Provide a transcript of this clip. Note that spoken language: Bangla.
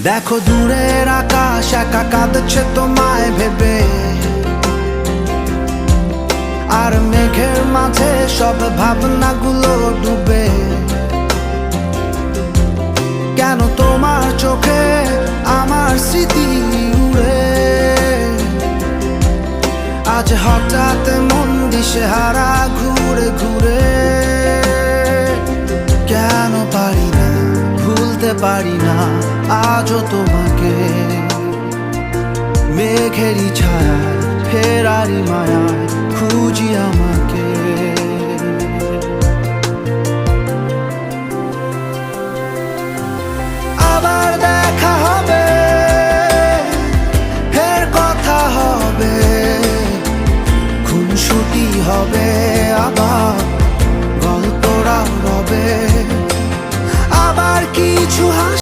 দেখো দূরের আকাশ একা কাঁদছে তোমায় ভেবে, আর মেঘের মাঝে সব ভাবনাগুলো ডুবে। কেন তোমার চোখে আমার স্মৃতি উড়ে, আজ হঠাৎ মন দিশেহারা ঘুরে ঘুরে। কেন পারি না ভুলতে পারি না আজও তোমাকে, মেঘেরই ছায়া ফেরারি মায়া খুঁজি আমাকে।